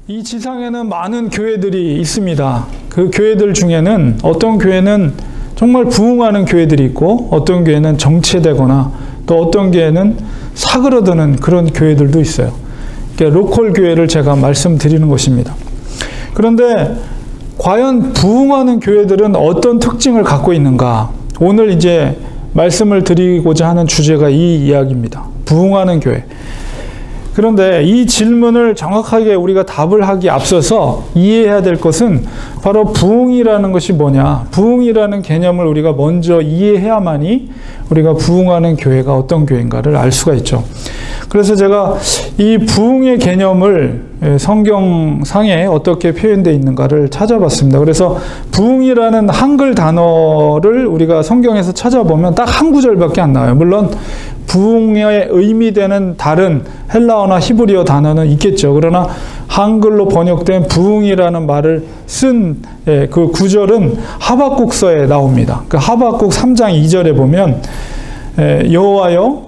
이 지상에는 많은 교회들이 있습니다. 그 교회들 중에는 어떤 교회는 정말 부흥하는 교회들이 있고 어떤 교회는 정체되거나 또 어떤 교회는 사그러드는 그런 교회들도 있어요. 그러니까 로컬 교회를 제가 말씀드리는 것입니다. 그런데 과연 부흥하는 교회들은 어떤 특징을 갖고 있는가? 오늘 이제 말씀을 드리고자 하는 주제가 이 이야기입니다. 부흥하는 교회. 그런데 이 질문을 정확하게 우리가 답을 하기 앞서서 이해해야 될 것은 바로 부흥이라는 것이 뭐냐. 부흥이라는 개념을 우리가 먼저 이해해야만이 우리가 부흥하는 교회가 어떤 교회인가를 알 수가 있죠. 그래서 제가 이 부흥의 개념을 성경상에 어떻게 표현되어 있는가를 찾아봤습니다. 그래서 부흥이라는 한글 단어를 우리가 성경에서 찾아보면 딱 한 구절밖에 안 나와요. 물론 부흥의 의미되는 다른 헬라어나 히브리어 단어는 있겠죠. 그러나 한글로 번역된 부흥이라는 말을 쓴 그 구절은 하박국서에 나옵니다. 그 하박국 3장 2절에 보면 여호와여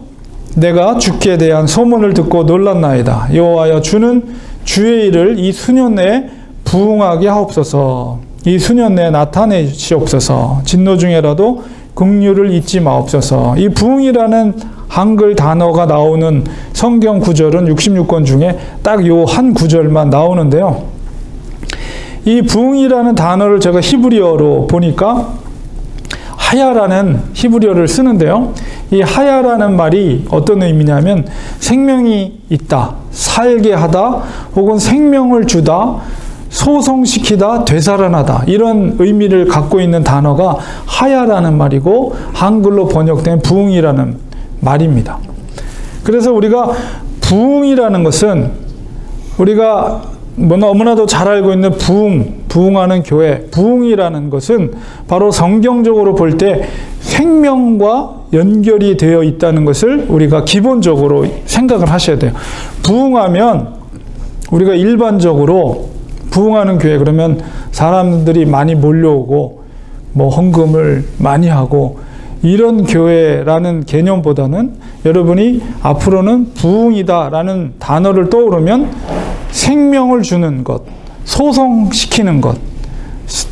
내가 주께 대한 소문을 듣고 놀랐나이다. 여호와여 주는 주의 일을 이 수년 내에 부흥하게 하옵소서. 이 수년 내에 나타내시옵소서. 진노 중에라도 긍휼을 잊지 마옵소서. 이 부흥이라는 한글 단어가 나오는 성경 구절은 66권 중에 딱 요 한 구절만 나오는데요. 이 부흥이라는 단어를 제가 히브리어로 보니까 하야라는 히브리어를 쓰는데요. 이 하야라는 말이 어떤 의미냐면 생명이 있다, 살게 하다, 혹은 생명을 주다, 소성시키다, 되살아나다, 이런 의미를 갖고 있는 단어가 하야라는 말이고 한글로 번역된 부흥이라는 말입니다. 그래서 우리가 부흥이라는 것은 우리가 너무나도 잘 알고 있는 부흥하는 교회, 부흥이라는 것은 바로 성경적으로 볼 때 생명과 연결이 되어 있다는 것을 우리가 기본적으로 생각을 하셔야 돼요. 부흥하면 우리가 일반적으로 부흥하는 교회 그러면 사람들이 많이 몰려오고 뭐 헌금을 많이 하고 이런 교회라는 개념보다는 여러분이 앞으로는 부흥이다라는 단어를 떠오르면 생명을 주는 것, 소성시키는 것,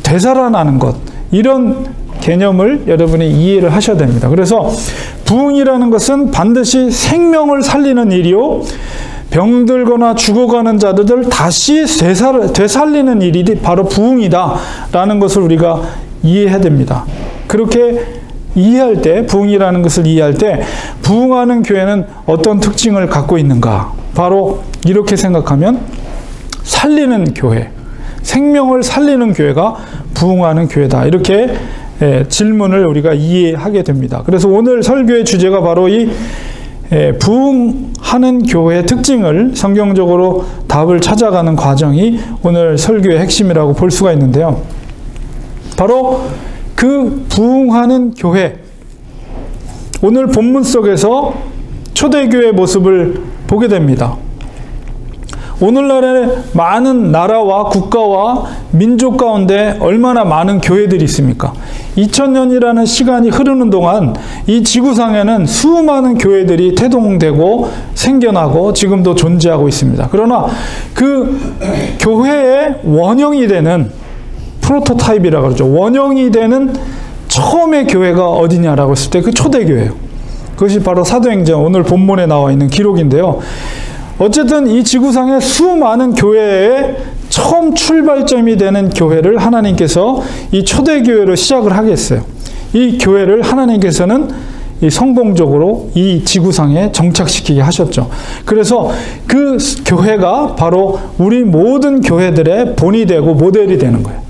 되살아나는 것, 이런 개념을 여러분이 이해를 하셔야 됩니다. 그래서 부흥이라는 것은 반드시 생명을 살리는 일이요, 병들거나 죽어가는 자들을 다시 되살리는 일이 바로 부흥이다라는 것을 우리가 이해해야 됩니다. 그렇게 이해할 때, 부흥이라는 것을 이해할 때 부흥하는 교회는 어떤 특징을 갖고 있는가? 바로 이렇게 생각하면 살리는 교회, 생명을 살리는 교회가 부흥하는 교회다. 이렇게 질문을 우리가 이해하게 됩니다. 그래서 오늘 설교의 주제가 바로 이 부흥하는 교회의 특징을 성경적으로 답을 찾아가는 과정이 오늘 설교의 핵심이라고 볼 수가 있는데요. 바로 그 부흥하는 교회, 오늘 본문 속에서 초대교회의 모습을 보게 됩니다. 오늘날에 많은 나라와 국가와 민족 가운데 얼마나 많은 교회들이 있습니까? 2000년이라는 시간이 흐르는 동안 이 지구상에는 수많은 교회들이 태동되고 생겨나고 지금도 존재하고 있습니다. 그러나 그 교회의 원형이 되는 프로토타입이라고 그러죠. 원형이 되는 처음의 교회가 어디냐라고 했을 때 그 초대교회예요. 그것이 바로 사도행전 오늘 본문에 나와 있는 기록인데요. 어쨌든 이 지구상의 수많은 교회의 처음 출발점이 되는 교회를 하나님께서 이 초대교회로 시작을 하게 했어요. 이 교회를 하나님께서는 성공적으로 이 지구상에 정착시키게 하셨죠. 그래서 그 교회가 바로 우리 모든 교회들의 본이 되고 모델이 되는 거예요.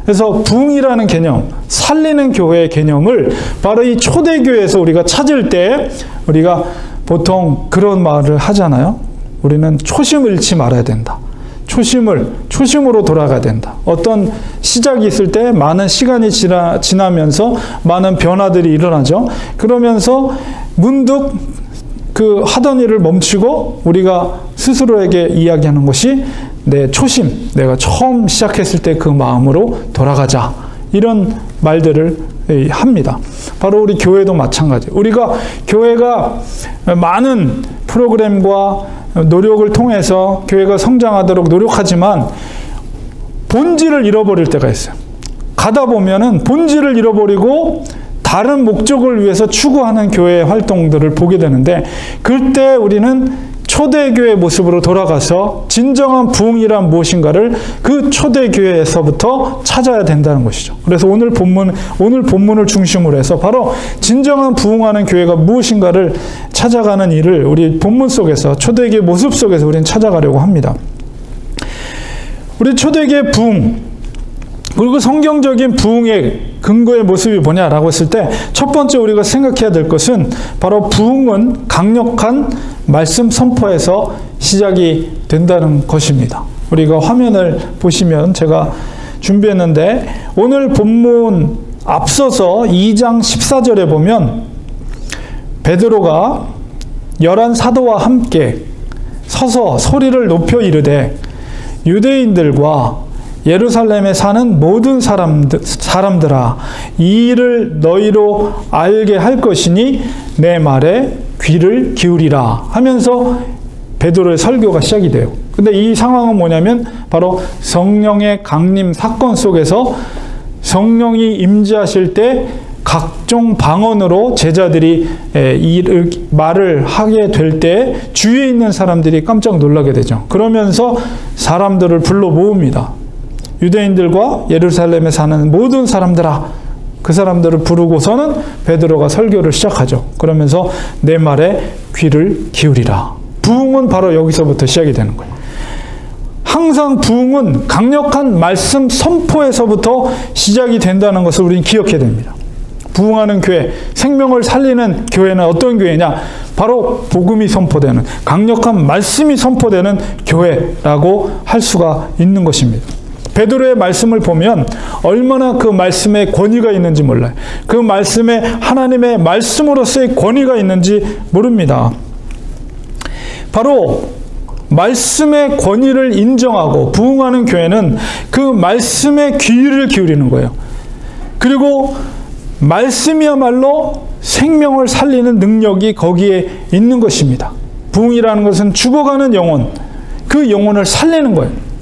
그래서 부흥이라는 개념, 살리는 교회의 개념을 바로 이 초대교회에서 우리가 찾을 때 우리가 보통 그런 말을 하잖아요. 우리는 초심을 잃지 말아야 된다. 초심으로 돌아가야 된다. 어떤 시작이 있을 때 많은 시간이 지나면서 많은 변화들이 일어나죠. 그러면서 문득 그 하던 일을 멈추고 우리가 스스로에게 이야기하는 것이 내 초심, 내가 처음 시작했을 때 그 마음으로 돌아가자. 이런 말들을 합니다. 바로 우리 교회도 마찬가지. 우리가 교회가 많은 프로그램과 노력을 통해서 교회가 성장하도록 노력하지만 본질을 잃어버릴 때가 있어요. 가다 보면은 본질을 잃어버리고 다른 목적을 위해서 추구하는 교회 활동들을 보게 되는데, 그때 우리는 초대교회 모습으로 돌아가서 진정한 부흥이란 무엇인가를 그 초대교회에서부터 찾아야 된다는 것이죠. 그래서 오늘 본문을 중심으로 해서 바로 진정한 부흥하는 교회가 무엇인가를 찾아가는 일을 우리 본문 속에서, 초대교회 모습 속에서 우리는 찾아가려고 합니다. 우리 초대교회 부흥, 그리고 성경적인 부흥의 근거의 모습이 뭐냐라고 했을 때 첫 번째 우리가 생각해야 될 것은 바로 부흥은 강력한 말씀 선포에서 시작이 된다는 것입니다. 우리가 화면을 보시면 제가 준비했는데, 오늘 본문 앞서서 2장 14절에 보면 베드로가 11 사도와 함께 서서 소리를 높여 이르되 유대인들과 예루살렘에 사는 모든 사람들아, 이 일을 너희로 알게 할 것이니 내 말에 귀를 기울이라 하면서 베드로의 설교가 시작이 돼요. 근데 이 상황은 뭐냐면 바로 성령의 강림 사건 속에서 성령이 임재하실 때 각종 방언으로 제자들이 말을 하게 될 때 주위에 있는 사람들이 깜짝 놀라게 되죠. 그러면서 사람들을 불러 모읍니다. 유대인들과 예루살렘에 사는 모든 사람들아, 그 사람들을 부르고서는 베드로가 설교를 시작하죠. 그러면서 내 말에 귀를 기울이라. 부흥은 바로 여기서부터 시작이 되는 거예요. 항상 부흥은 강력한 말씀 선포에서부터 시작이 된다는 것을 우리는 기억해야 됩니다. 부흥하는 교회, 생명을 살리는 교회는 어떤 교회냐? 바로 복음이 선포되는, 강력한 말씀이 선포되는 교회라고 할 수가 있는 것입니다. 베드로의 말씀을 보면 얼마나 그 말씀에 권위가 있는지 몰라요. 그 말씀에 하나님의 말씀으로서의 권위가 있는지 모릅니다. 바로 말씀의 권위를 인정하고 부흥하는 교회는 그 말씀에 귀를 기울이는 거예요. 그리고 말씀이야말로 생명을 살리는 능력이 거기에 있는 것입니다. 부흥이라는 것은 죽어가는 영혼, 그 영혼을 살리는 거예요.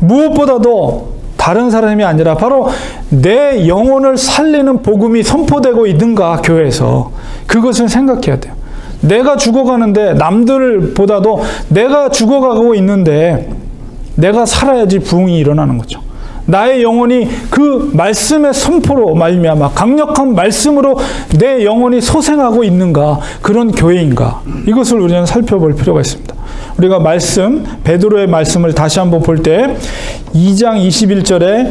무엇보다도 다른 사람이 아니라 바로 내 영혼을 살리는 복음이 선포되고 있는가, 교회에서. 그것을 생각해야 돼요. 내가 죽어가는데, 남들보다도 내가 죽어가고 있는데 내가 살아야지 부흥이 일어나는 거죠. 나의 영혼이 그 말씀의 선포로 말미암아 강력한 말씀으로 내 영혼이 소생하고 있는가, 그런 교회인가, 이것을 우리는 살펴볼 필요가 있습니다. 우리가 베드로의 말씀을 다시 한번 볼 때 2장 21절에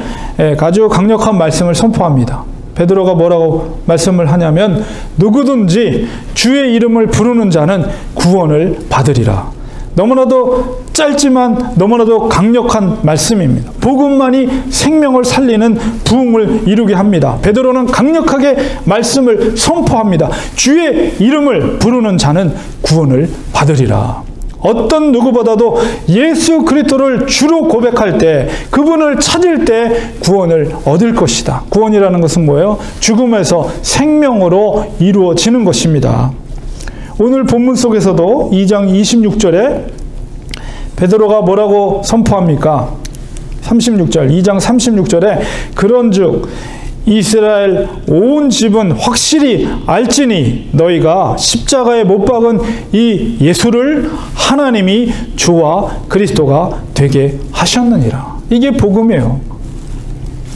아주 강력한 말씀을 선포합니다. 베드로가 뭐라고 말씀을 하냐면 누구든지 주의 이름을 부르는 자는 구원을 받으리라. 너무나도 짧지만 너무나도 강력한 말씀입니다. 복음만이 생명을 살리는 부흥을 이루게 합니다. 베드로는 강력하게 말씀을 선포합니다. 주의 이름을 부르는 자는 구원을 받으리라. 어떤 누구보다도 예수 그리스도를 주로 고백할 때, 그분을 찾을 때 구원을 얻을 것이다. 구원이라는 것은 뭐예요? 죽음에서 생명으로 이루어지는 것입니다. 오늘 본문 속에서도 2장 26절에 베드로가 뭐라고 선포합니까? 36절, 2장 36절에 그런즉 이스라엘 온 집은 확실히 알지니 너희가 십자가에 못 박은 이 예수를 하나님이 주와 그리스도가 되게 하셨느니라. 이게 복음이에요.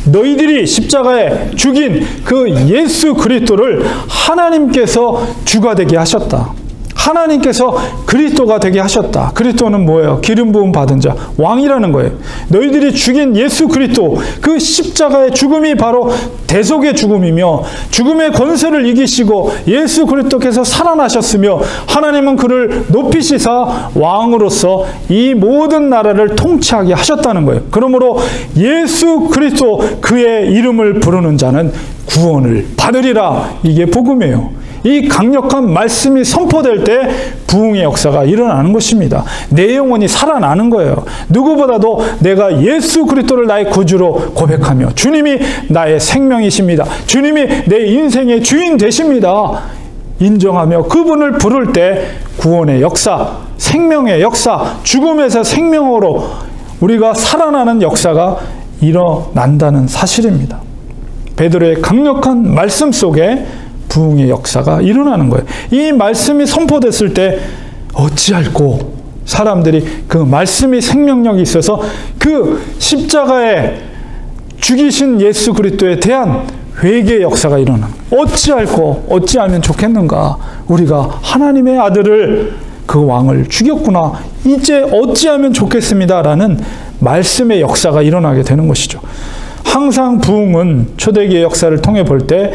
너희들이 십자가에 죽인 그 예수 그리스도를 하나님께서 주가 되게 하셨다. 하나님께서 그리스도가 되게 하셨다. 그리스도는 뭐예요? 기름 부음 받은 자, 왕이라는 거예요. 너희들이 죽인 예수 그리스도, 그 십자가의 죽음이 바로 대속의 죽음이며 죽음의 권세를 이기시고 예수 그리스도께서 살아나셨으며 하나님은 그를 높이시사 왕으로서 이 모든 나라를 통치하게 하셨다는 거예요. 그러므로 예수 그리스도, 그의 이름을 부르는 자는 구원을 받으리라. 이게 복음이에요. 이 강력한 말씀이 선포될 때 부흥의 역사가 일어나는 것입니다. 내 영혼이 살아나는 거예요. 누구보다도 내가 예수 그리스도를 나의 구주로 고백하며 주님이 나의 생명이십니다. 주님이 내 인생의 주인 되십니다. 인정하며 그분을 부를 때 구원의 역사, 생명의 역사, 죽음에서 생명으로 우리가 살아나는 역사가 일어난다는 사실입니다. 베드로의 강력한 말씀 속에 부흥의 역사가 일어나는 거예요. 이 말씀이 선포됐을 때 어찌할꼬 사람들이 그 말씀이 생명력이 있어서 그 십자가에 죽이신 예수 그리스도에 대한 회개의 역사가 일어나는 거예요. 어찌할꼬 어찌하면 좋겠는가. 우리가 하나님의 아들을 그 왕을 죽였구나. 이제 어찌하면 좋겠습니다. 라는 말씀의 역사가 일어나게 되는 것이죠. 항상 부흥은 초대기의 역사를 통해 볼 때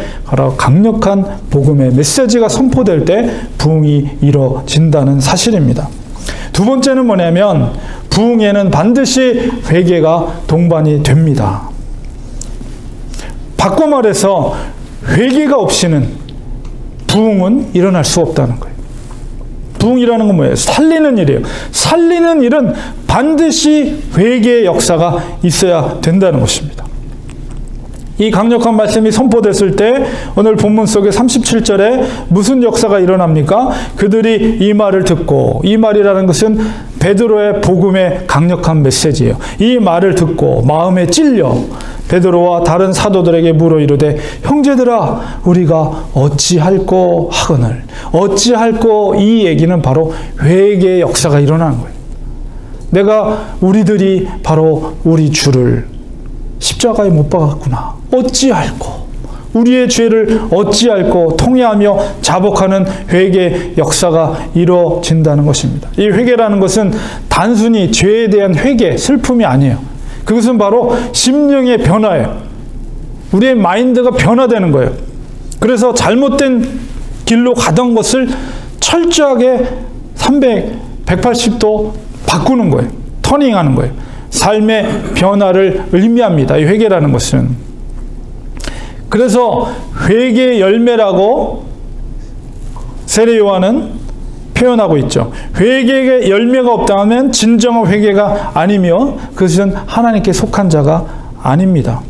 강력한 복음의 메시지가 선포될 때 부흥이 이루어진다는 사실입니다. 두 번째는 뭐냐면 부흥에는 반드시 회개가 동반이 됩니다. 바꿔 말해서 회개가 없이는 부흥은 일어날 수 없다는 거예요. 부흥이라는 건 뭐예요? 살리는 일이에요. 살리는 일은 반드시 회개의 역사가 있어야 된다는 것입니다. 이 강력한 말씀이 선포됐을 때 오늘 본문 속에 37절에 무슨 역사가 일어납니까? 그들이 이 말을 듣고, 이 말이라는 것은 베드로의 복음의 강력한 메시지예요. 이 말을 듣고 마음에 찔려 베드로와 다른 사도들에게 물어 이르되 형제들아 우리가 어찌할꼬 하거늘. 어찌할꼬 이 얘기는 바로 회개의 역사가 일어나는 거예요. 우리들이 바로 우리 주를 십자가에 못 박았구나. 어찌할꼬. 우리의 죄를 어찌할꼬 통회하며 자복하는 회개 역사가 이루어진다는 것입니다. 이 회개라는 것은 단순히 죄에 대한 회개, 슬픔이 아니에요. 그것은 바로 심령의 변화예요. 우리의 마인드가 변화되는 거예요. 그래서 잘못된 길로 가던 것을 철저하게 180도 바꾸는 거예요. 터닝하는 거예요. 삶의 변화를 의미합니다. 이 회개라는 것은. 그래서 회개의 열매라고 세례 요한은 표현하고 있죠. 회개의 열매가 없다면 진정한 회개가 아니며 그것은 하나님께 속한 자가 아닙니다.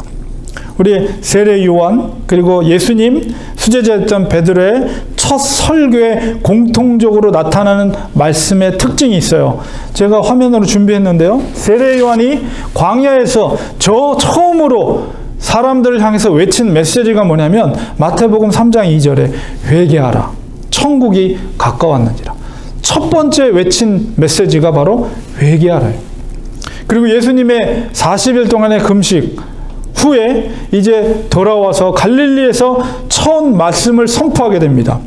우리 세례 요한 그리고 예수님 수제자였던 베드로의 첫 설교에 공통적으로 나타나는 말씀의 특징이 있어요. 제가 화면으로 준비했는데요. 세례 요한이 광야에서 처음으로 사람들을 향해서 외친 메시지가 뭐냐면 마태복음 3장 2절에 회개하라. 천국이 가까웠느니라. 첫 번째 외친 메시지가 바로 회개하라. 그리고 예수님의 40일 동안의 금식 후에 이제 돌아와서 갈릴리에서 첫 말씀을 선포하게 됩니다.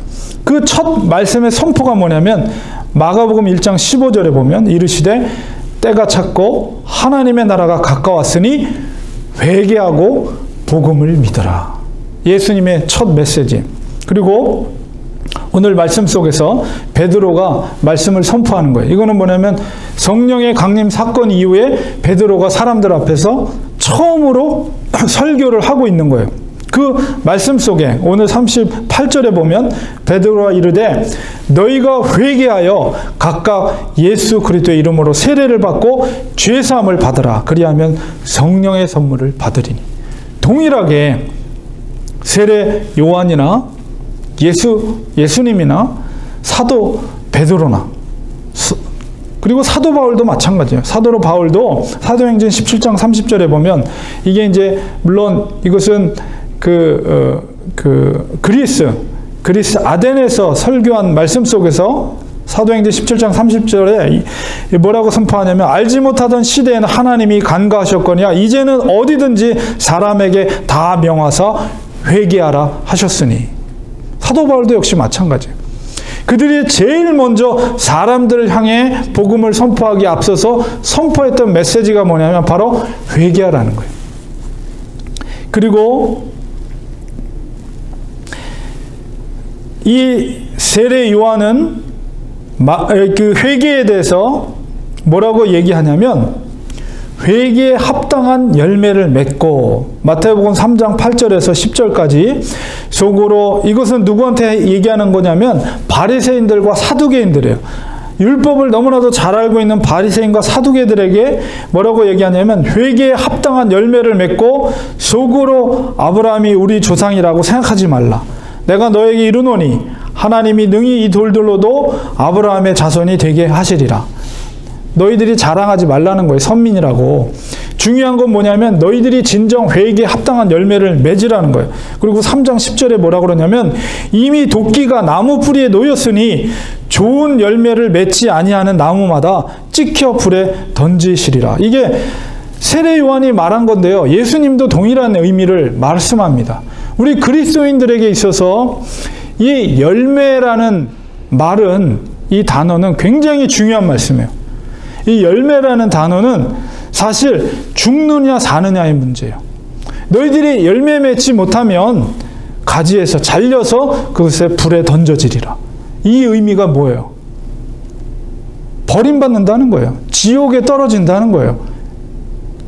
그 첫 말씀의 선포가 뭐냐면 마가복음 1장 15절에 보면 이르시되 때가 찼고 하나님의 나라가 가까웠으니 회개하고 복음을 믿어라. 예수님의 첫 메시지. 그리고 오늘 말씀 속에서 베드로가 말씀을 선포하는 거예요. 이거는 뭐냐면 성령의 강림 사건 이후에 베드로가 사람들 앞에서 처음으로 설교를 하고 있는 거예요. 그 말씀 속에 오늘 38절에 보면 베드로가 이르되 너희가 회개하여 각각 예수 그리스도의 이름으로 세례를 받고 죄사함을 받으라. 그리하면 성령의 선물을 받으리니. 동일하게 세례 요한이나 예수님이나 사도 베드로나 그리고 사도 바울도 마찬가지예요. 사도 바울도 사도행전 17장 30절에 보면 이게 이제 물론 이것은 그리스 아덴에서 설교한 말씀 속에서 사도행전 17장 30절에 뭐라고 선포하냐면 알지 못하던 시대에는 하나님이 간과하셨거니와 이제는 어디든지 사람에게 다 명하사 회개하라 하셨으니. 사도 바울도 역시 마찬가지예요. 그들이 제일 먼저 사람들을 향해 복음을 선포하기에 앞서서 선포했던 메시지가 뭐냐면 바로 회개하라는 거예요. 그리고 이 세례 요한은 그 회개에 대해서 뭐라고 얘기하냐면 회개에 합당한 열매를 맺고 마태복음 3장 8절에서 10절까지 속으로 이것은 누구한테 얘기하는 거냐면 바리새인들과 사두개인들이에요. 율법을 너무나도 잘 알고 있는 바리새인과 사두개들에게 뭐라고 얘기하냐면 회개에 합당한 열매를 맺고 속으로 아브라함이 우리 조상이라고 생각하지 말라. 내가 너에게 이르노니 하나님이 능히 이 돌들로도 아브라함의 자손이 되게 하시리라. 너희들이 자랑하지 말라는 거예요. 선민이라고. 중요한 건 뭐냐면 너희들이 진정 회개에 합당한 열매를 맺으라는 거예요. 그리고 3장 10절에 뭐라고 그러냐면 이미 도끼가 나무 뿌리에 놓였으니 좋은 열매를 맺지 아니하는 나무마다 찍혀 불에 던지시리라. 이게 세례 요한이 말한 건데요. 예수님도 동일한 의미를 말씀합니다. 우리 그리스도인들에게 있어서 이 열매라는 말은, 이 단어는 굉장히 중요한 말씀이에요. 이 열매라는 단어는 사실 죽느냐 사느냐의 문제예요. 너희들이 열매 맺지 못하면 가지에서 잘려서 그것에 불에 던져지리라. 이 의미가 뭐예요? 버림받는다는 거예요. 지옥에 떨어진다는 거예요.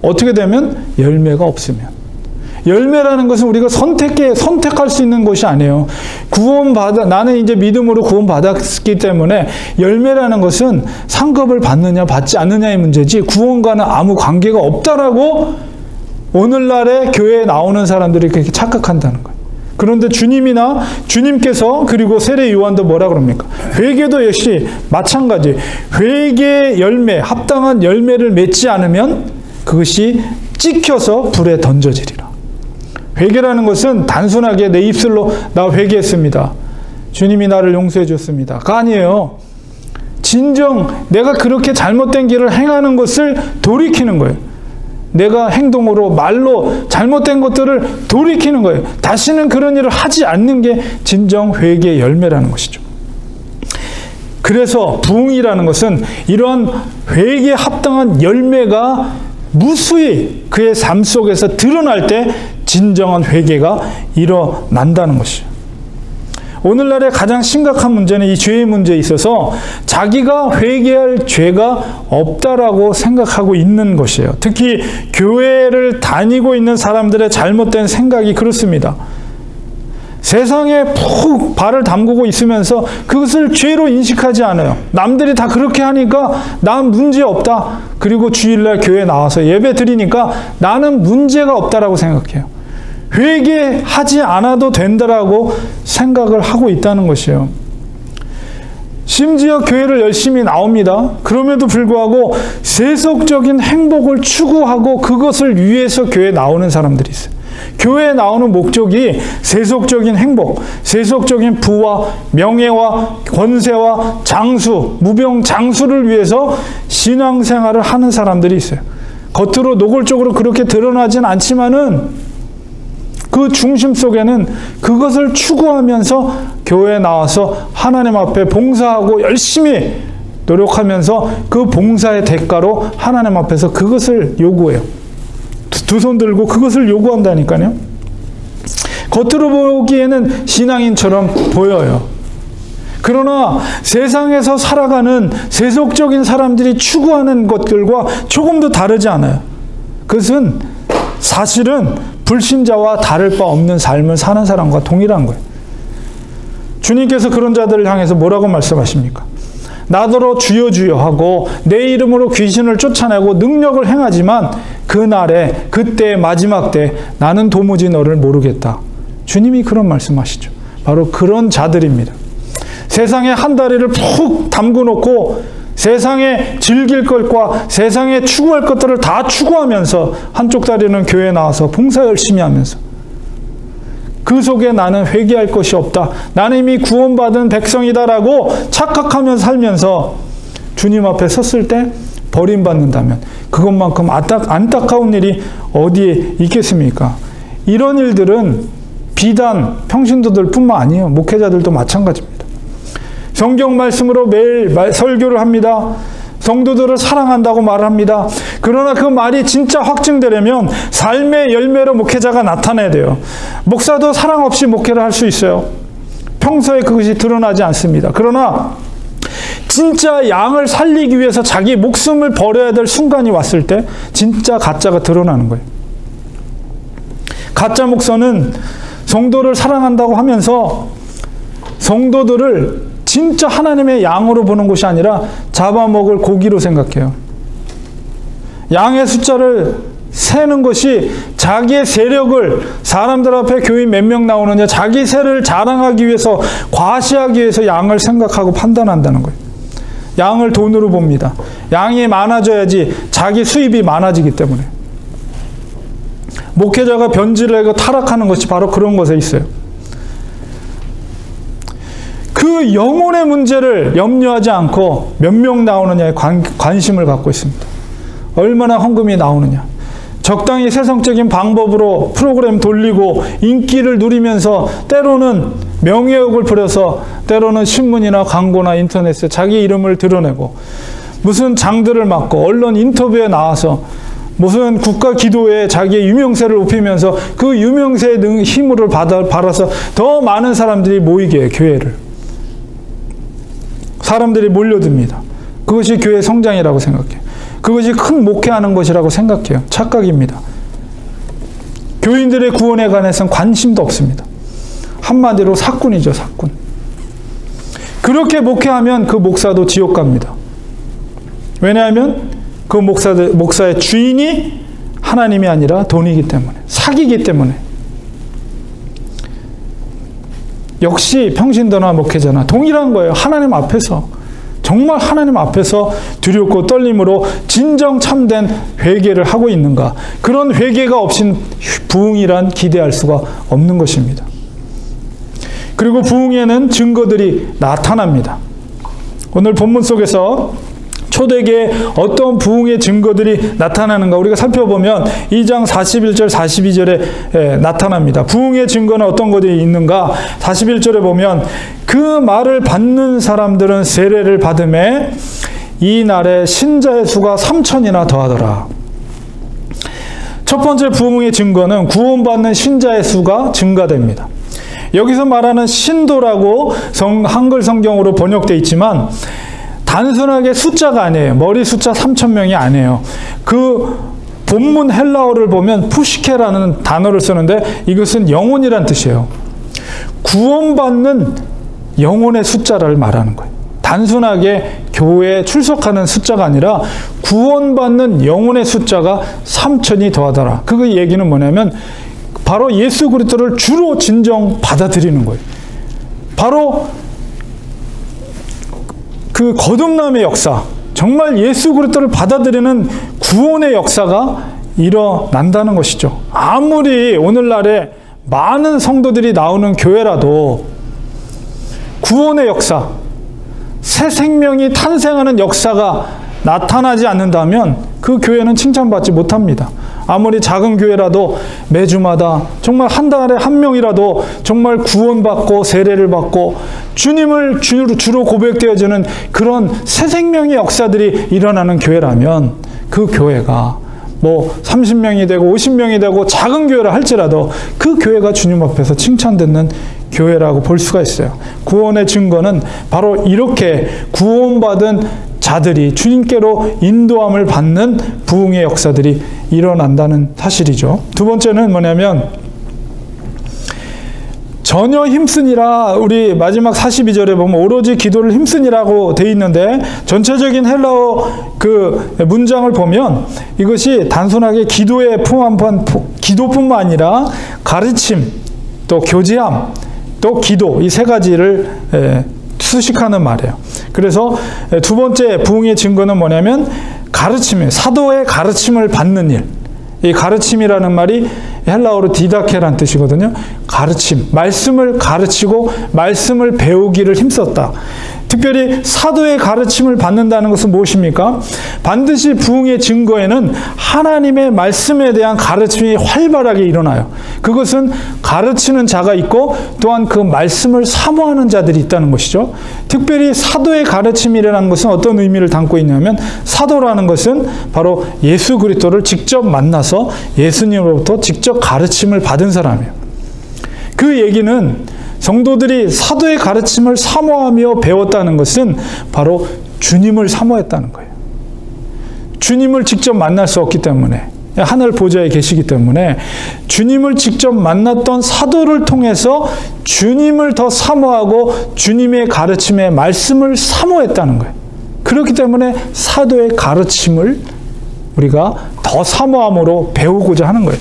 어떻게 되면? 열매가 없으면. 열매라는 것은 우리가 선택할 수 있는 것이 아니에요. 나는 이제 믿음으로 구원받았기 때문에 열매라는 것은 상급을 받느냐 받지 않느냐의 문제지 구원과는 아무 관계가 없다라고 오늘날의 교회에 나오는 사람들이 그렇게 착각한다는 거예요. 그런데 주님께서 그리고 세례 요한도 뭐라 그럽니까? 회개도 역시 마찬가지. 회개의 열매, 합당한 열매를 맺지 않으면 그것이 찍혀서 불에 던져지리라. 회개라는 것은 단순하게 내 입술로 나 회개했습니다. 주님이 나를 용서해 줬습니다.가 아니에요. 진정 내가 그렇게 잘못된 길을 행하는 것을 돌이키는 거예요. 내가 행동으로 말로 잘못된 것들을 돌이키는 거예요. 다시는 그런 일을 하지 않는 게 진정 회개의 열매라는 것이죠. 그래서 부흥이라는 것은 이러한 회개에 합당한 열매가 무수히 그의 삶 속에서 드러날 때 진정한 회개가 일어난다는 것이에요. 오늘날의 가장 심각한 문제는 이 죄의 문제에 있어서 자기가 회개할 죄가 없다라고 생각하고 있는 것이에요. 특히 교회를 다니고 있는 사람들의 잘못된 생각이 그렇습니다. 세상에 푹 발을 담그고 있으면서 그것을 죄로 인식하지 않아요. 남들이 다 그렇게 하니까 난 문제 없다. 그리고 주일날 교회에 나와서 예배 드리니까 나는 문제가 없다라고 생각해요. 회개하지 않아도 된다라고 생각을 하고 있다는 것이에요. 심지어 교회를 열심히 나옵니다. 그럼에도 불구하고 세속적인 행복을 추구하고 그것을 위해서 교회에 나오는 사람들이 있어요. 교회에 나오는 목적이 세속적인 행복, 세속적인 부와 명예와 권세와 장수, 무병장수를 위해서 신앙생활을 하는 사람들이 있어요. 겉으로 노골적으로 그렇게 드러나진 않지만은 그 중심 속에는 그것을 추구하면서 교회에 나와서 하나님 앞에 봉사하고 열심히 노력하면서 그 봉사의 대가로 하나님 앞에서 그것을 요구해요. 두 손 들고 그것을 요구한다니까요. 겉으로 보기에는 신앙인처럼 보여요. 그러나 세상에서 살아가는 세속적인 사람들이 추구하는 것들과 조금도 다르지 않아요. 그것은 사실은 불신자와 다를 바 없는 삶을 사는 사람과 동일한 거예요. 주님께서 그런 자들을 향해서 뭐라고 말씀하십니까? 나더러 주여 주여 하고 내 이름으로 귀신을 쫓아내고 능력을 행하지만 그날에 그때의 마지막 때 나는 도무지 너를 모르겠다. 주님이 그런 말씀하시죠. 바로 그런 자들입니다. 세상에 한 다리를 푹 담궈놓고 세상에 즐길 것과 세상에 추구할 것들을 다 추구하면서 한쪽 다리는 교회에 나와서 봉사 열심히 하면서 그 속에 나는 회개할 것이 없다. 나는 이미 구원받은 백성이다라고 착각하면서 살면서 주님 앞에 섰을 때 버림받는다면 그것만큼 안타까운 일이 어디에 있겠습니까? 이런 일들은 비단 평신도들 뿐만 아니에요. 목회자들도 마찬가지입니다. 성경 말씀으로 매일 설교를 합니다. 성도들을 사랑한다고 말합니다. 그러나 그 말이 진짜 확증되려면 삶의 열매로 목회자가 나타나야 돼요. 목사도 사랑 없이 목회를 할 수 있어요. 평소에 그것이 드러나지 않습니다. 그러나 진짜 양을 살리기 위해서 자기 목숨을 버려야 될 순간이 왔을 때 진짜 가짜가 드러나는 거예요. 가짜 목사는 성도를 사랑한다고 하면서 성도들을 진짜 하나님의 양으로 보는 것이 아니라 잡아먹을 고기로 생각해요. 양의 숫자를 세는 것이 자기의 세력을, 사람들 앞에 교인 몇 명 나오느냐, 자기 세를 자랑하기 위해서, 과시하기 위해서 양을 생각하고 판단한다는 거예요. 양을 돈으로 봅니다. 양이 많아져야지 자기 수입이 많아지기 때문에. 목회자가 변질을 하고 타락하는 것이 바로 그런 것에 있어요. 그 영혼의 문제를 염려하지 않고 몇 명 나오느냐에 관심을 갖고 있습니다. 얼마나 헌금이 나오느냐. 적당히 세상적인 방법으로 프로그램 돌리고 인기를 누리면서 때로는 명예욕을 부려서 때로는 신문이나 광고나 인터넷에 자기 이름을 드러내고 무슨 장들을 맡고 언론 인터뷰에 나와서 무슨 국가 기도에 자기의 유명세를 높이면서 그 유명세의 힘을 받아서 더 많은 사람들이 모이게 해요, 교회를. 사람들이 몰려듭니다. 그것이 교회 성장이라고 생각해요. 그것이 큰 목회하는 것이라고 생각해요. 착각입니다. 교인들의 구원에 관해서는 관심도 없습니다. 한마디로 사꾼이죠, 사꾼. 그렇게 목회하면 그 목사도 지옥 갑니다. 왜냐하면 그 목사의 주인이 하나님이 아니라 돈이기 때문에, 사기이기 때문에. 역시 평신도나 목회자나 동일한 거예요. 하나님 앞에서, 정말 하나님 앞에서 두렵고 떨림으로 진정 참된 회개를 하고 있는가. 그런 회개가 없인 부흥이란 기대할 수가 없는 것입니다. 그리고 부흥에는 증거들이 나타납니다. 오늘 본문 속에서 초대교회에 어떤 부흥의 증거들이 나타나는가 우리가 살펴보면 2장 41절 42절에 나타납니다. 부흥의 증거는 어떤 것들이 있는가. 41절에 보면 그 말을 받는 사람들은 세례를 받음에 이 날에 신자의 수가 3,000이나 더하더라. 첫 번째 부흥의 증거는 구원받는 신자의 수가 증가됩니다. 여기서 말하는 신도라고 한글 성경으로 번역되어 있지만 단순하게 숫자가 아니에요. 머리 숫자 3,000명이 아니에요. 그 본문 헬라어를 보면 푸시케라는 단어를 쓰는데 이것은 영혼이란 뜻이에요. 구원받는 영혼의 숫자를 말하는 거예요. 단순하게 교회에 출석하는 숫자가 아니라 구원받는 영혼의 숫자가 3,000이 더하더라. 그 얘기는 뭐냐면 바로 예수 그리스도를 주로 진정 받아들이는 거예요. 바로 그 거듭남의 역사, 정말 예수 그리스도를 받아들이는 구원의 역사가 일어난다는 것이죠. 아무리 오늘날에 많은 성도들이 나오는 교회라도 구원의 역사, 새 생명이 탄생하는 역사가 나타나지 않는다면 그 교회는 칭찬받지 못합니다. 아무리 작은 교회라도 매주마다 정말 한 달에 한 명이라도 정말 구원받고 세례를 받고 주님을 주로 고백되어지는 그런 새 생명의 역사들이 일어나는 교회라면 그 교회가 뭐 30명이 되고 50명이 되고 작은 교회라 할지라도 그 교회가 주님 앞에서 칭찬받는 교회라고 볼 수가 있어요. 구원의 증거는 바로 이렇게 구원받은 자들이 주님께로 인도함을 받는 부흥의 역사들이 일어난다는 사실이죠. 두 번째는 뭐냐면 전혀 힘쓰니라, 우리 마지막 42절에 보면 오로지 기도를 힘쓰니라고 돼 있는데 전체적인 헬라어 그 문장을 보면 이것이 단순하게 기도에 기도뿐만 아니라 가르침, 또 교제함, 또 기도, 이 세 가지를 수식하는 말이에요. 그래서 두 번째 부흥의 증거는 뭐냐면 가르침이에요. 사도의 가르침을 받는 일. 이 가르침이라는 말이 헬라어로 디다케라는 뜻이거든요. 가르침, 말씀을 가르치고 말씀을 배우기를 힘썼다. 특별히 사도의 가르침을 받는다는 것은 무엇입니까? 반드시 부흥의 증거에는 하나님의 말씀에 대한 가르침이 활발하게 일어나요. 그것은 가르치는 자가 있고 또한 그 말씀을 사모하는 자들이 있다는 것이죠. 특별히 사도의 가르침이라는 것은 어떤 의미를 담고 있냐면 사도라는 것은 바로 예수 그리스도를 직접 만나서 예수님으로부터 직접 가르침을 받은 사람이에요. 그 얘기는 성도들이 사도의 가르침을 사모하며 배웠다는 것은 바로 주님을 사모했다는 거예요. 주님을 직접 만날 수 없기 때문에, 하늘 보좌에 계시기 때문에 주님을 직접 만났던 사도를 통해서 주님을 더 사모하고 주님의 가르침의 말씀을 사모했다는 거예요. 그렇기 때문에 사도의 가르침을 우리가 더 사모함으로 배우고자 하는 거예요.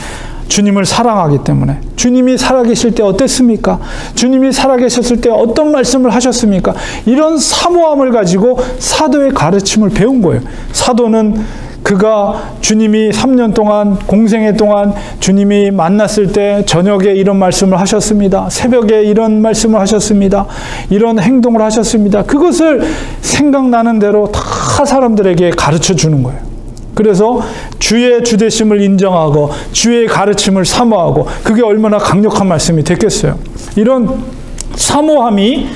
주님을 사랑하기 때문에. 주님이 살아계실 때 어땠습니까? 주님이 살아계셨을 때 어떤 말씀을 하셨습니까? 이런 사모함을 가지고 사도의 가르침을 배운 거예요. 사도는 그가 주님이 3년 동안 공생애 동안 주님이 만났을 때 저녁에 이런 말씀을 하셨습니다. 새벽에 이런 말씀을 하셨습니다. 이런 행동을 하셨습니다. 그것을 생각나는 대로 다 사람들에게 가르쳐 주는 거예요. 그래서 주의 주되심을 인정하고 주의 가르침을 사모하고, 그게 얼마나 강력한 말씀이 됐겠어요. 이런 사모함이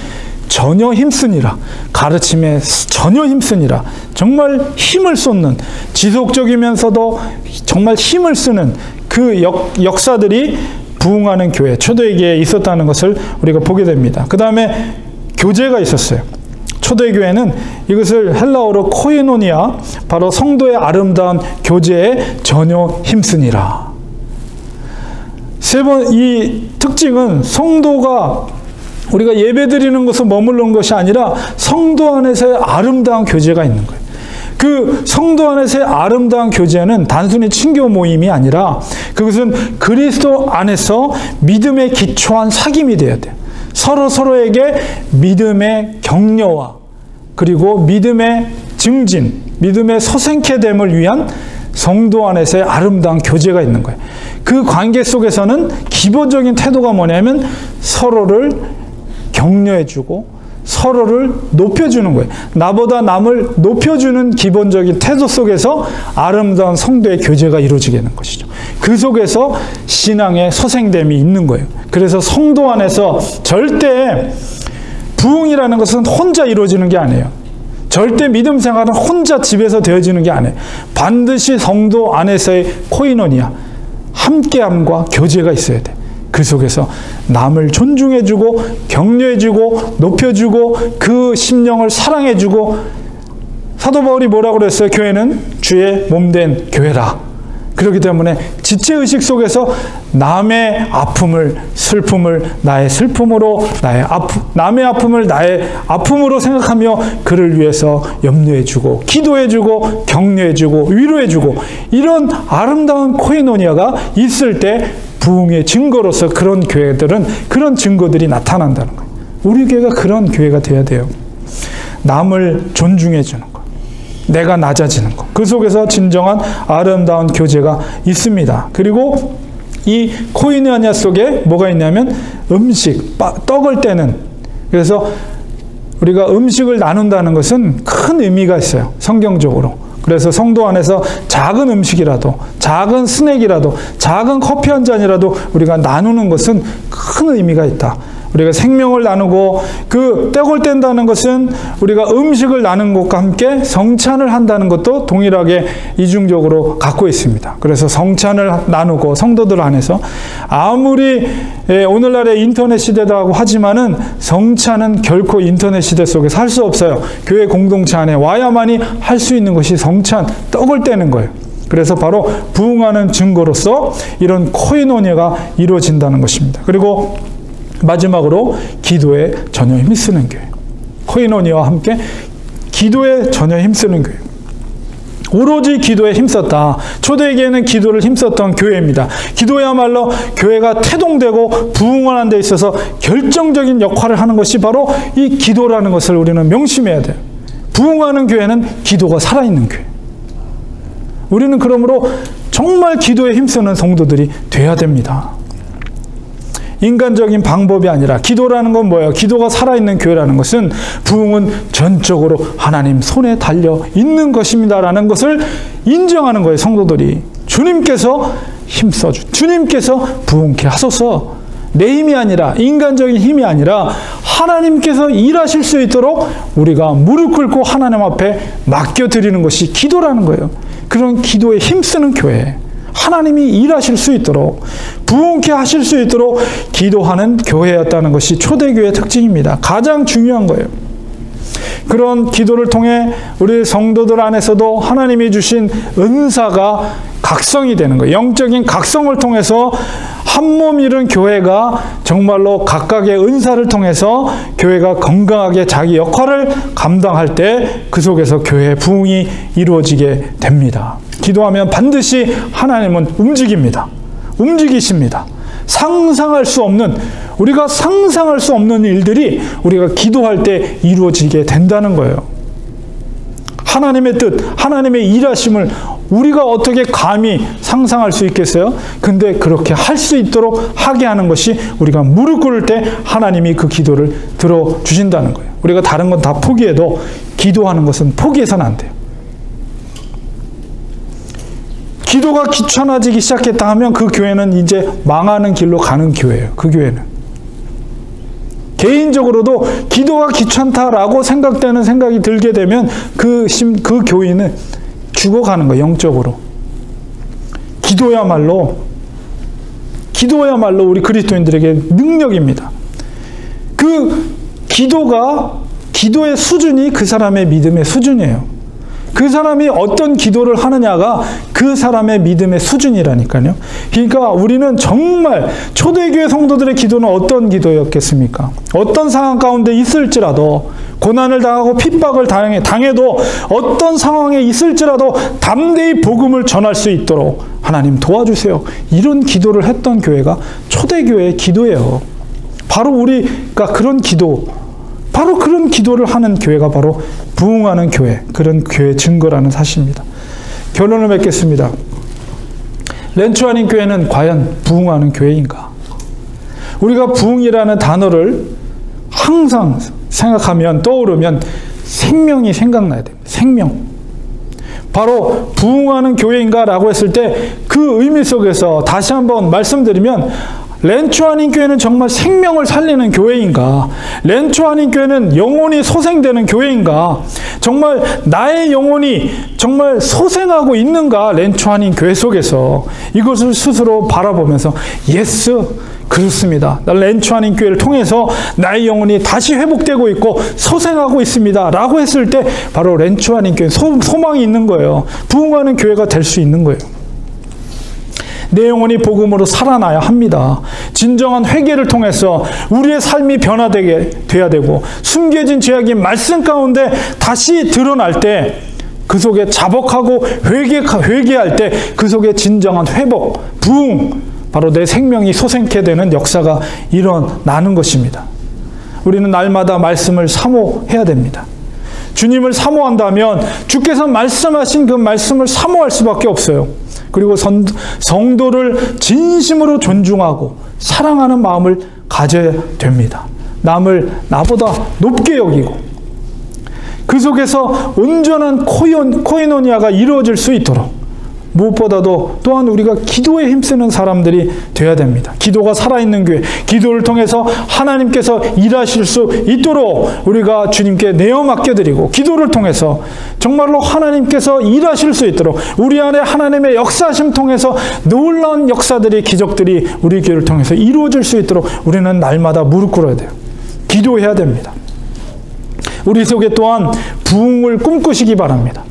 전혀 힘쓰니라, 가르침에 전혀 힘쓰니라, 정말 힘을 쏟는, 지속적이면서도 정말 힘을 쓰는 그 역사들이 부흥하는 교회, 초대교회에 있었다는 것을 우리가 보게 됩니다. 그 다음에 교제가 있었어요. 초대교회는 이것을 헬라어로 코이노니아, 바로 성도의 아름다운 교제에 전혀 힘쓰니라. 이 특징은 성도가 우리가 예배드리는 것을 머무르는 것이 아니라 성도 안에서의 아름다운 교제가 있는 거예요. 그 성도 안에서의 아름다운 교제는 단순히 친교 모임이 아니라 그것은 그리스도 안에서 믿음에 기초한 사귐이 되어야 돼요. 서로에게 믿음의 격려와 그리고 믿음의 증진, 믿음의 서생케 됨을 위한 성도 안에서의 아름다운 교제가 있는 거예요. 그 관계 속에서는 기본적인 태도가 뭐냐면 서로를 격려해주고 서로를 높여주는 거예요. 나보다 남을 높여주는 기본적인 태도 속에서 아름다운 성도의 교제가 이루어지게 되는 것이죠. 그 속에서 신앙의 서생됨이 있는 거예요. 그래서 성도 안에서 절대 부흥이라는 것은 혼자 이루어지는 게 아니에요. 절대 믿음 생활은 혼자 집에서 되어지는 게 아니에요. 반드시 성도 안에서의 코이노니아, 함께함과 교제가 있어야 돼. 그 속에서 남을 존중해주고 격려해주고 높여주고 그 심령을 사랑해주고, 사도 바울이 뭐라고 그랬어요? 교회는 주의 몸된 교회라. 그렇기 때문에 지체의식 속에서 남의 아픔을, 슬픔을 나의 슬픔으로, 남의 아픔을 나의 아픔으로 생각하며 그를 위해서 염려해주고 기도해주고 격려해주고 위로해주고, 이런 아름다운 코이노니아가 있을 때 부흥의 증거로서 그런 교회들은 그런 증거들이 나타난다는 거예요. 우리 교회가 그런 교회가 돼야 돼요. 남을 존중해주는 것, 내가 낮아지는 것, 그 속에서 진정한 아름다운 교제가 있습니다. 그리고 이 코이노니아 속에 뭐가 있냐면 음식, 떡을 떼는, 그래서 우리가 음식을 나눈다는 것은 큰 의미가 있어요, 성경적으로. 그래서 성도 안에서 작은 음식이라도, 작은 스낵이라도, 작은 커피 한 잔이라도 우리가 나누는 것은 큰 의미가 있다. 우리가 생명을 나누고, 그 떡을 뗀다는 것은 우리가 음식을 나누는 것과 함께 성찬을 한다는 것도 동일하게 이중적으로 갖고 있습니다. 그래서 성찬을 나누고 성도들 안에서, 아무리 오늘날의 인터넷 시대라고 하지만은 성찬은 결코 인터넷 시대 속에서 할 수 없어요. 교회 공동체 안에 와야만이 할 수 있는 것이 성찬, 떡을 떼는 거예요. 그래서 바로 부흥하는 증거로서 이런 코이노니아가 이루어진다는 것입니다. 그리고 마지막으로 기도에 전혀 힘쓰는 교회. 코이노니아와 함께 기도에 전혀 힘쓰는 교회. 오로지 기도에 힘썼다. 초대교회는 기도를 힘썼던 교회입니다. 기도야말로 교회가 태동되고 부흥하는 데 있어서 결정적인 역할을 하는 것이 바로 이 기도라는 것을 우리는 명심해야 돼요. 부흥하는 교회는 기도가 살아있는 교회. 우리는 그러므로 정말 기도에 힘쓰는 성도들이 돼야 됩니다. 인간적인 방법이 아니라, 기도라는 건 뭐예요? 기도가 살아있는 교회라는 것은 부흥은 전적으로 하나님 손에 달려 있는 것입니다라는 것을 인정하는 거예요. 성도들이 주님께서 힘써주, 주님께서 부흥케 하소서. 내 힘이 아니라, 인간적인 힘이 아니라 하나님께서 일하실 수 있도록 우리가 무릎 꿇고 하나님 앞에 맡겨드리는 것이 기도라는 거예요. 그런 기도에 힘쓰는 교회, 하나님이 일하실 수 있도록, 부흥케 하실 수 있도록 기도하는 교회였다는 것이 초대교회의 특징입니다. 가장 중요한 거예요. 그런 기도를 통해 우리 성도들 안에서도 하나님이 주신 은사가 각성이 되는 거예요. 영적인 각성을 통해서 한 몸 이룬 교회가 정말로 각각의 은사를 통해서 교회가 건강하게 자기 역할을 감당할 때 그 속에서 교회의 부흥이 이루어지게 됩니다. 기도하면 반드시 하나님은 움직입니다. 움직이십니다. 상상할 수 없는, 우리가 상상할 수 없는 일들이 우리가 기도할 때 이루어지게 된다는 거예요. 하나님의 뜻, 하나님의 일하심을 우리가 어떻게 감히 상상할 수 있겠어요? 근데 그렇게 할 수 있도록 하게 하는 것이 우리가 무릎 꿇을 때 하나님이 그 기도를 들어주신다는 거예요. 우리가 다른 건 다 포기해도 기도하는 것은 포기해서는 안 돼요. 기도가 귀찮아지기 시작했다 하면 그 교회는 이제 망하는 길로 가는 교회예요. 그 교회는. 개인적으로도 기도가 귀찮다라고 생각되는 생각이 들게 되면 그 교인은 죽어가는 거예요. 영적으로. 기도야말로 우리 그리스도인들에게 능력입니다. 그 기도의 수준이 그 사람의 믿음의 수준이에요. 그 사람이 어떤 기도를 하느냐가 그 사람의 믿음의 수준이라니까요. 그러니까 우리는 정말 초대교회 성도들의 기도는 어떤 기도였겠습니까? 어떤 상황 가운데 있을지라도, 고난을 당하고 핍박을 당해도 어떤 상황에 있을지라도 담대히 복음을 전할 수 있도록 하나님 도와주세요. 이런 기도를 했던 교회가 초대교회의 기도예요. 바로 우리가 그런 기도를 하는 교회가 바로 부흥하는 교회, 그런 교회의 증거라는 사실입니다. 결론을 맺겠습니다. 렌추아닌 교회는 과연 부흥하는 교회인가? 우리가 부흥이라는 단어를 항상 생각하면, 떠오르면 생명이 생각나야 됩니다. 생명. 바로 부흥하는 교회인가? 라고 했을 때 그 의미 속에서 다시 한번 말씀드리면, 렌추아닌 교회는 정말 생명을 살리는 교회인가? 렌추아닌 교회는 영혼이 소생되는 교회인가? 정말 나의 영혼이 정말 소생하고 있는가? 렌추아닌 교회 속에서 이것을 스스로 바라보면서 예스, 그렇습니다. 렌추아닌 교회를 통해서 나의 영혼이 다시 회복되고 있고 소생하고 있습니다. 라고 했을 때 바로 렌추아닌 교회 소망이 있는 거예요. 부흥하는 교회가 될 수 있는 거예요. 내 영혼이 복음으로 살아나야 합니다. 진정한 회개를 통해서 우리의 삶이 변화되게 돼야 되고, 숨겨진 죄악이 말씀 가운데 다시 드러날 때 그 속에 자복하고 회개할 때 그 속에 진정한 회복, 부흥, 바로 내 생명이 소생케 되는 역사가 일어나는 것입니다. 우리는 날마다 말씀을 사모해야 됩니다. 주님을 사모한다면 주께서 말씀하신 그 말씀을 사모할 수밖에 없어요. 그리고 성도를 진심으로 존중하고 사랑하는 마음을 가져야 됩니다. 남을 나보다 높게 여기고 그 속에서 온전한 코이노니아가 이루어질 수 있도록 무엇보다도 또한 우리가 기도에 힘쓰는 사람들이 되어야 됩니다. 기도가 살아있는 교회, 기도를 통해서 하나님께서 일하실 수 있도록 우리가 주님께 내어 맡겨드리고, 기도를 통해서 정말로 하나님께서 일하실 수 있도록 우리 안에 하나님의 역사하심 통해서 놀라운 역사들이, 기적들이 우리 교회를 통해서 이루어질 수 있도록 우리는 날마다 무릎 꿇어야 돼요. 기도해야 됩니다. 우리 속에 또한 부흥을 꿈꾸시기 바랍니다.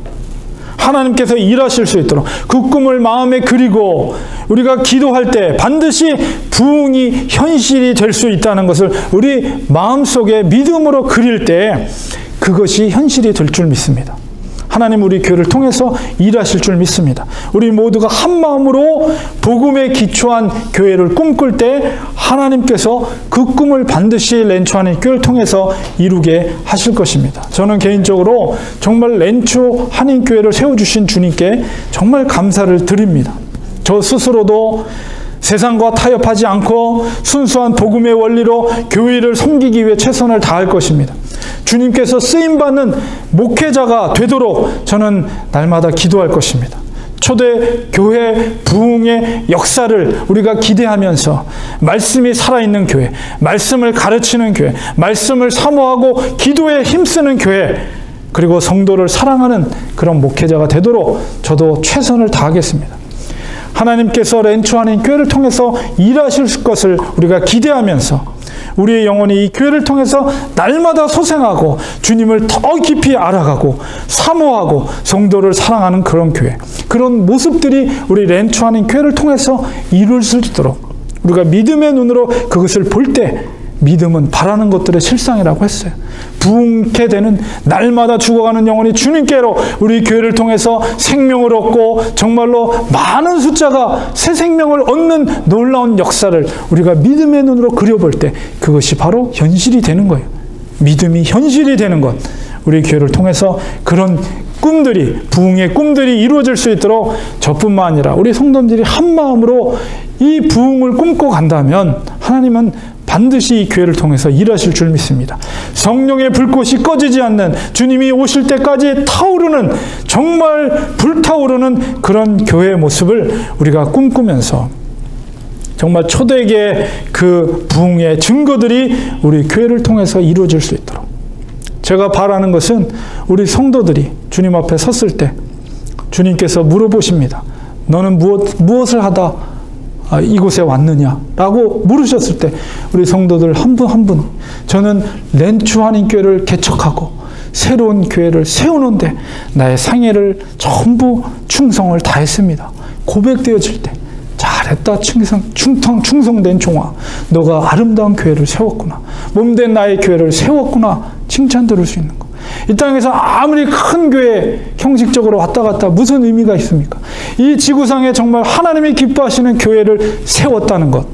하나님께서 일하실 수 있도록 그 꿈을 마음에 그리고 우리가 기도할 때 반드시 부흥이 현실이 될 수 있다는 것을 우리 마음속에 믿음으로 그릴 때 그것이 현실이 될 줄 믿습니다. 하나님 우리 교회를 통해서 일하실 줄 믿습니다. 우리 모두가 한 마음으로 복음에 기초한 교회를 꿈꿀 때 하나님께서 그 꿈을 반드시 렌추아닌 교회를 통해서 이루게 하실 것입니다. 저는 개인적으로 정말 렌추아닌 교회를 세워주신 주님께 정말 감사를 드립니다. 저 스스로도 세상과 타협하지 않고 순수한 복음의 원리로 교회를 섬기기 위해 최선을 다할 것입니다. 주님께서 쓰임받는 목회자가 되도록 저는 날마다 기도할 것입니다. 초대 교회 부흥의 역사를 우리가 기대하면서 말씀이 살아있는 교회, 말씀을 가르치는 교회, 말씀을 사모하고 기도에 힘쓰는 교회, 그리고 성도를 사랑하는 그런 목회자가 되도록 저도 최선을 다하겠습니다. 하나님께서 렌추아닌 교회를 통해서 일하실 것을 우리가 기대하면서 우리의 영혼이 이 교회를 통해서 날마다 소생하고 주님을 더 깊이 알아가고 사모하고 성도를 사랑하는 그런 교회, 그런 모습들이 우리 렌추아닌 교회를 통해서 이룰 수 있도록 우리가 믿음의 눈으로 그것을 볼 때, 믿음은 바라는 것들의 실상이라고 했어요. 부흥케 되는 날마다 죽어가는 영혼이 주님께로 우리 교회를 통해서 생명을 얻고 정말로 많은 숫자가 새 생명을 얻는 놀라운 역사를 우리가 믿음의 눈으로 그려볼 때 그것이 바로 현실이 되는 거예요. 믿음이 현실이 되는 것, 우리 교회를 통해서 그런 꿈들이, 부흥의 꿈들이 이루어질 수 있도록 저뿐만 아니라 우리 성도들이 한 마음으로 이 부흥을 꿈꿔 간다면 하나님은 반드시 이 교회를 통해서 일하실 줄 믿습니다. 성령의 불꽃이 꺼지지 않는, 주님이 오실 때까지 타오르는, 정말 불타오르는 그런 교회의 모습을 우리가 꿈꾸면서 정말 초대계의 그 부흥의 증거들이 우리 교회를 통해서 이루어질 수 있도록, 제가 바라는 것은 우리 성도들이 주님 앞에 섰을 때 주님께서 물어보십니다. 너는 무엇을 하다 이곳에 왔느냐라고 물으셨을 때 우리 성도들 한 분 한 분, 저는 렌추아닌 교회를 개척하고 새로운 교회를 세우는데 나의 생애를 전부 충성을 다했습니다. 고백되어질 때 잘했다 충성된 종아, 너가 아름다운 교회를 세웠구나, 몸된 나의 교회를 세웠구나 칭찬 들을 수 있는 것. 이 땅에서 아무리 큰 교회 형식적으로 왔다 갔다 무슨 의미가 있습니까? 이 지구상에 정말 하나님이 기뻐하시는 교회를 세웠다는 것,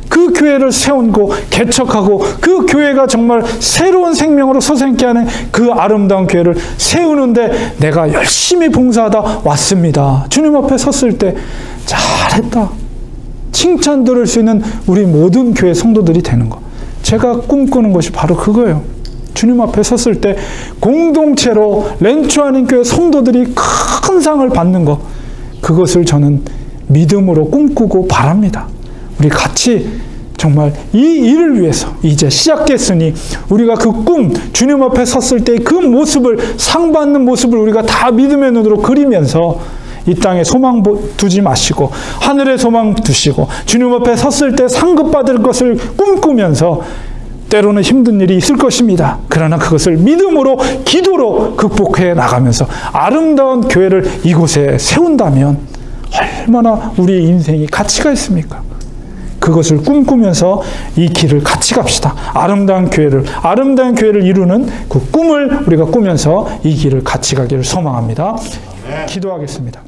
그 교회를 세우고 개척하고 그 교회가 정말 새로운 생명으로 소생케 하는 그 아름다운 교회를 세우는데 내가 열심히 봉사하다 왔습니다. 주님 앞에 섰을 때 잘했다 칭찬 들을 수 있는 우리 모든 교회 성도들이 되는 것, 제가 꿈꾸는 것이 바로 그거예요. 주님 앞에 섰을 때 공동체로 렌추아닌 교회 성도들이 큰 상을 받는 것, 그것을 저는 믿음으로 꿈꾸고 바랍니다. 우리 같이 정말 이 일을 위해서 이제 시작됐으니 우리가 그 꿈, 주님 앞에 섰을 때 그 모습을, 상 받는 모습을 우리가 다 믿음의 눈으로 그리면서 이 땅에 소망 두지 마시고 하늘에 소망 두시고 주님 앞에 섰을 때 상급 받을 것을 꿈꾸면서, 때로는 힘든 일이 있을 것입니다. 그러나 그것을 믿음으로, 기도로 극복해 나가면서 아름다운 교회를 이곳에 세운다면 얼마나 우리의 인생이 가치가 있습니까? 그것을 꿈꾸면서 이 길을 같이 갑시다. 아름다운 교회를 이루는 그 꿈을 우리가 꾸면서 이 길을 같이 가기를 소망합니다. 기도하겠습니다.